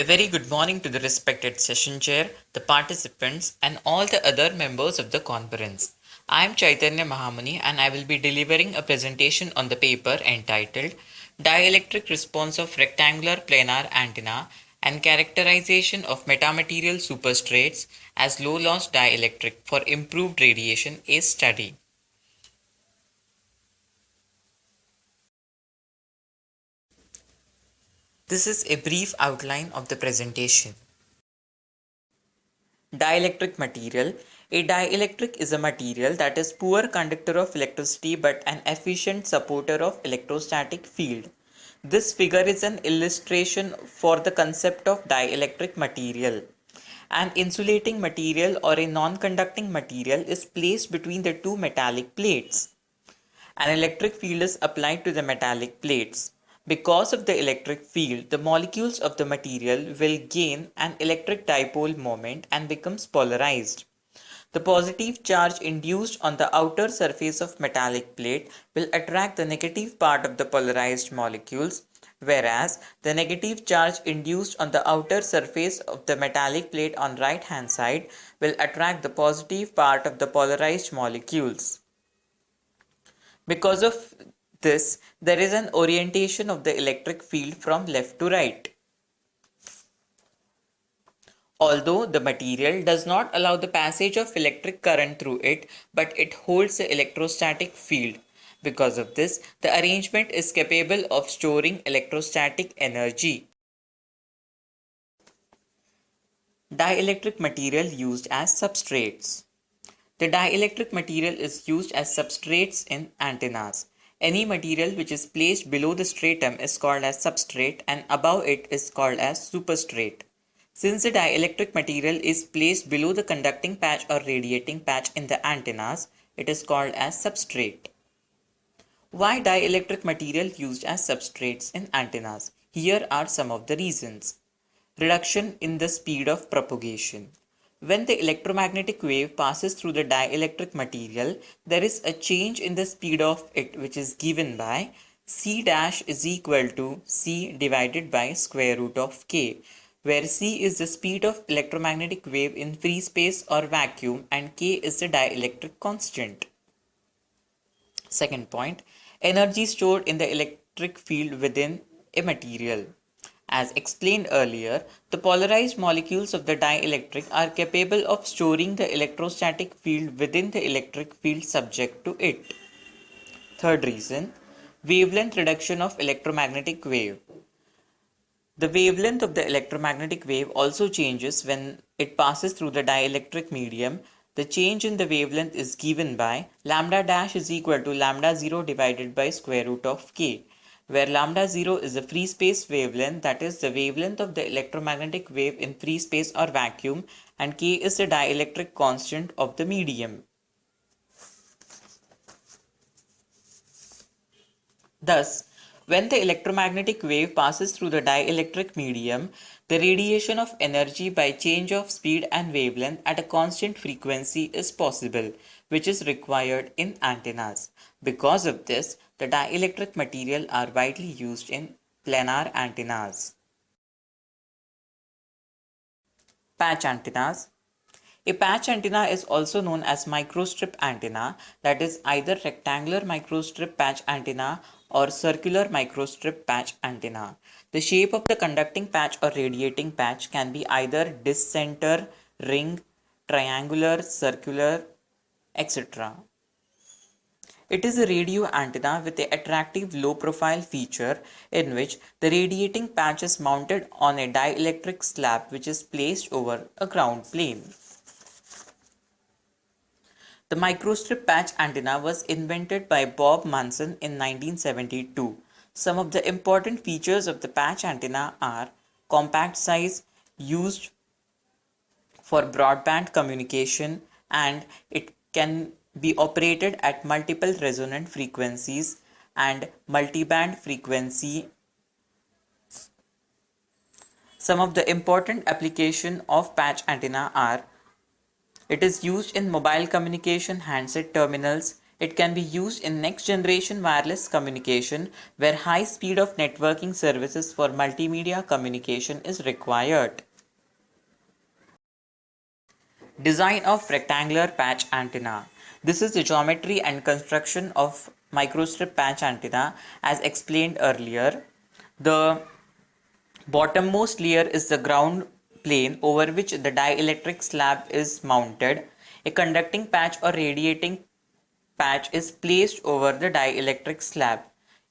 A very good morning to the respected session chair, the participants, and all the other members of the conference. I am Chaitanya Mahamuni and I will be delivering a presentation on the paper entitled Dielectric Response of Rectangular Planar Antenna and Characterization of Metamaterial Superstrates as Low Loss Dielectric for Improved Radiation A Study. This is a brief outline of the presentation. Dielectric material. A dielectric is a material that is poor conductor of electricity but an efficient supporter of electrostatic field. This figure is an illustration for the concept of dielectric material. An insulating material or a non-conducting material is placed between the two metallic plates. An electric field is applied to the metallic plates. Because of the electric field, the molecules of the material will gain an electric dipole moment and becomes polarized. The positive charge induced on the outer surface of metallic plate will attract the negative part of the polarized molecules, whereas the negative charge induced on the outer surface of the metallic plate on right hand side will attract the positive part of the polarized molecules. Because of this, there is an orientation of the electric field from left to right. Although the material does not allow the passage of electric current through it, but it holds the electrostatic field. Because of this, the arrangement is capable of storing electrostatic energy. Dielectric material used as substrates. The dielectric material is used as substrates in antennas. Any material which is placed below the stratum is called as substrate and above it is called as superstrate. Since the dielectric material is placed below the conducting patch or radiating patch in the antennas, it is called as substrate. Why dielectric material used as substrates in antennas? Here are some of the reasons. Reduction in the speed of propagation. When the electromagnetic wave passes through the dielectric material, there is a change in the speed of it, which is given by C dash is equal to C divided by square root of K, where C is the speed of electromagnetic wave in free space or vacuum and K is the dielectric constant. Second point, energy stored in the electric field within a material. As explained earlier, the polarized molecules of the dielectric are capable of storing the electrostatic field within the electric field subject to it. Third reason, wavelength reduction of electromagnetic wave. The wavelength of the electromagnetic wave also changes when it passes through the dielectric medium. The change in the wavelength is given by lambda dash is equal to lambda 0 divided by square root of k, where lambda 0 is the free space wavelength, that is the wavelength of the electromagnetic wave in free space or vacuum, and k is the dielectric constant of the medium. Thus, when the electromagnetic wave passes through the dielectric medium, the radiation of energy by change of speed and wavelength at a constant frequency is possible, which is required in antennas. Because of this, the dielectric material are widely used in planar antennas. Patch antennas. A patch antenna is also known as microstrip antenna, that is either rectangular microstrip patch antenna or circular microstrip patch antenna. The shape of the conducting patch or radiating patch can be either disc center, ring, triangular, circular, etc. It is a radio antenna with an attractive low profile feature in which the radiating patch is mounted on a dielectric slab which is placed over a ground plane. The microstrip patch antenna was invented by Bob Munson in 1972. Some of the important features of the patch antenna are compact size, used for broadband communication, and it can be operated at multiple resonant frequencies and multiband frequency. Some of the important application of patch antenna are: it is used in mobile communication handset terminals. It can be used in next generation wireless communication where high speed of networking services for multimedia communication is required. Design of rectangular patch antenna. This is the geometry and construction of microstrip patch antenna as explained earlier. The bottommost layer is the ground plane over which the dielectric slab is mounted. A conducting patch or radiating patch is placed over the dielectric slab.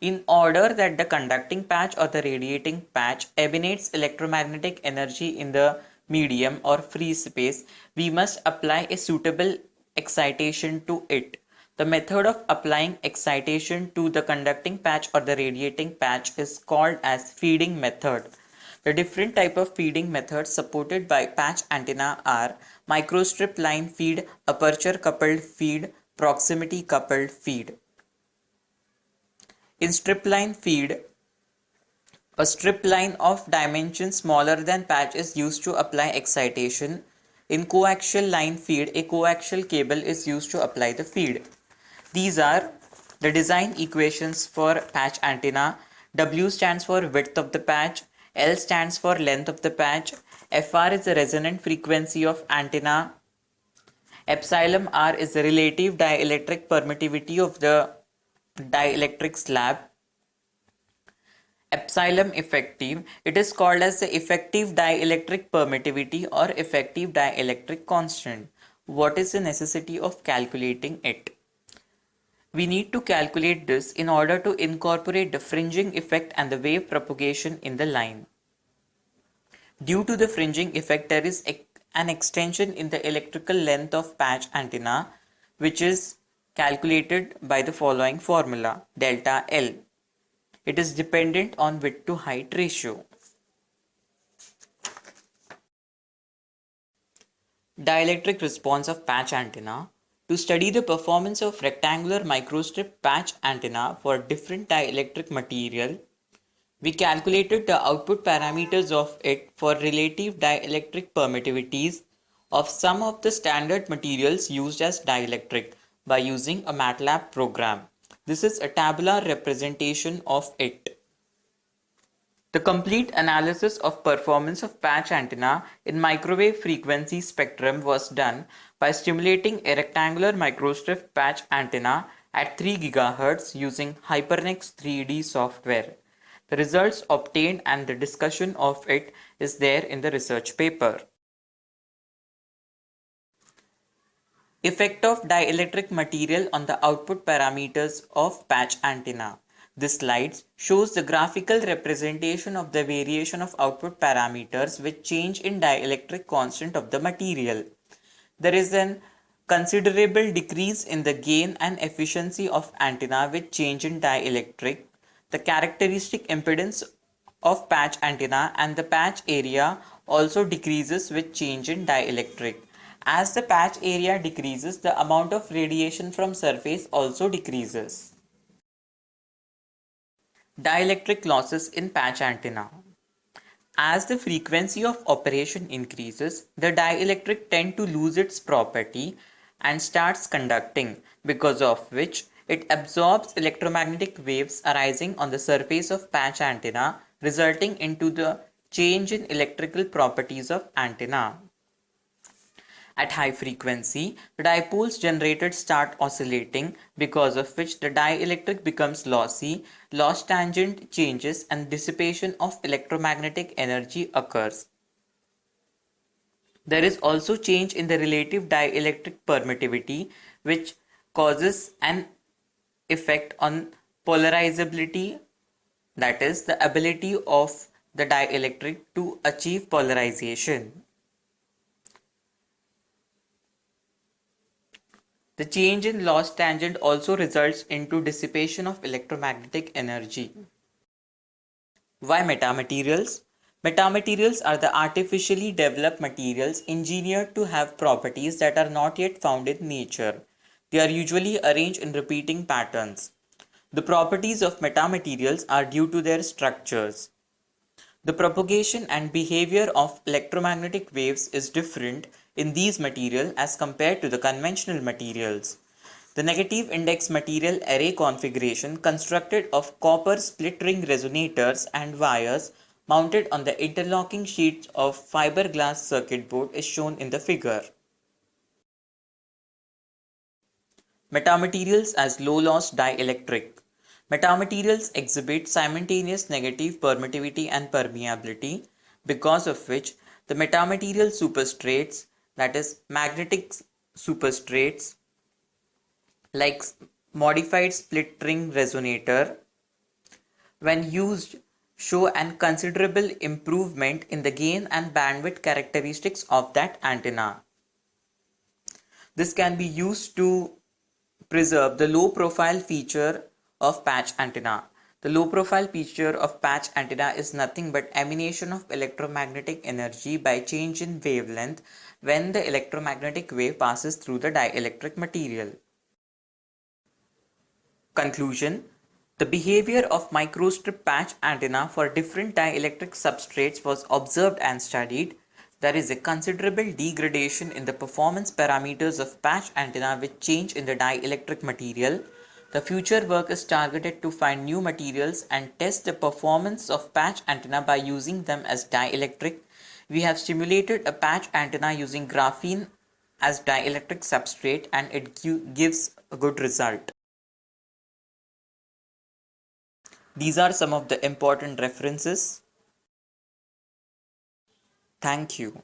In order that the conducting patch or the radiating patch emanates electromagnetic energy in the medium or free space, we must apply a suitable excitation to it. The method of applying excitation to the conducting patch or the radiating patch is called as feeding method. The different type of feeding methods supported by patch antenna are microstrip line feed, aperture coupled feed, proximity coupled feed. In strip line feed, a strip line of dimension smaller than patch is used to apply excitation. In coaxial line feed, a coaxial cable is used to apply the feed. These are the design equations for patch antenna. W stands for width of the patch, L stands for length of the patch, Fr is the resonant frequency of antenna, epsilon R is the relative dielectric permittivity of the dielectric slab, epsilon effective, it is called as the effective dielectric permittivity or effective dielectric constant. What is the necessity of calculating it? We need to calculate this in order to incorporate the fringing effect and the wave propagation in the line. Due to the fringing effect, there is an extension in the electrical length of patch antenna, which is calculated by the following formula, delta L. It is dependent on width to height ratio. Dielectric response of patch antenna. To study the performance of rectangular microstrip patch antenna for different dielectric material, we calculated the output parameters of it for relative dielectric permittivities of some of the standard materials used as dielectric by using a MATLAB program. This is a tabular representation of it. The complete analysis of performance of patch antenna in microwave frequency spectrum was done by stimulating a rectangular microstrip patch antenna at 3 GHz using Hypernix 3D software. The results obtained and the discussion of it is there in the research paper. Effect of dielectric material on the output parameters of patch antenna. This slide shows the graphical representation of the variation of output parameters with change in dielectric constant of the material. There is an considerable decrease in the gain and efficiency of antenna with change in dielectric. The characteristic impedance of patch antenna and the patch area also decreases with change in dielectric. As the patch area decreases, the amount of radiation from surface also decreases. Dielectric losses in patch antenna. As the frequency of operation increases, the dielectric tends to lose its property and starts conducting, because of which it absorbs electromagnetic waves arising on the surface of patch antenna, resulting into the change in electrical properties of antenna. At high frequency, the dipoles generated start oscillating, because of which the dielectric becomes lossy, loss tangent changes and dissipation of electromagnetic energy occurs. There is also change in the relative dielectric permittivity, which causes an effect on polarizability, that is, the ability of the dielectric to achieve polarization. The change in loss tangent also results into dissipation of electromagnetic energy. Why metamaterials? Metamaterials are the artificially developed materials engineered to have properties that are not yet found in nature. They are usually arranged in repeating patterns. The properties of metamaterials are due to their structures. The propagation and behavior of electromagnetic waves is different in these materials as compared to the conventional materials. The negative index material array configuration constructed of copper split ring resonators and wires mounted on the interlocking sheets of fiberglass circuit board is shown in the figure. Metamaterials as low-loss dielectric. Metamaterials exhibit simultaneous negative permittivity and permeability, because of which the metamaterial superstrates, that is, magnetic superstrates, like modified split ring resonator, when used, show an considerable improvement in the gain and bandwidth characteristics of that antenna. This can be used to preserve the low profile feature of patch antenna. The low profile feature of patch antenna is nothing but emanation of electromagnetic energy by change in wavelength when the electromagnetic wave passes through the dielectric material. Conclusion: the behavior of microstrip patch antenna for different dielectric substrates was observed and studied. There is a considerable degradation in the performance parameters of patch antenna with change in the dielectric material. The future work is targeted to find new materials and test the performance of patch antenna by using them as dielectric. We have simulated a patch antenna using graphene as dielectric substrate, and it gives a good result. These are some of the important references. Thank you.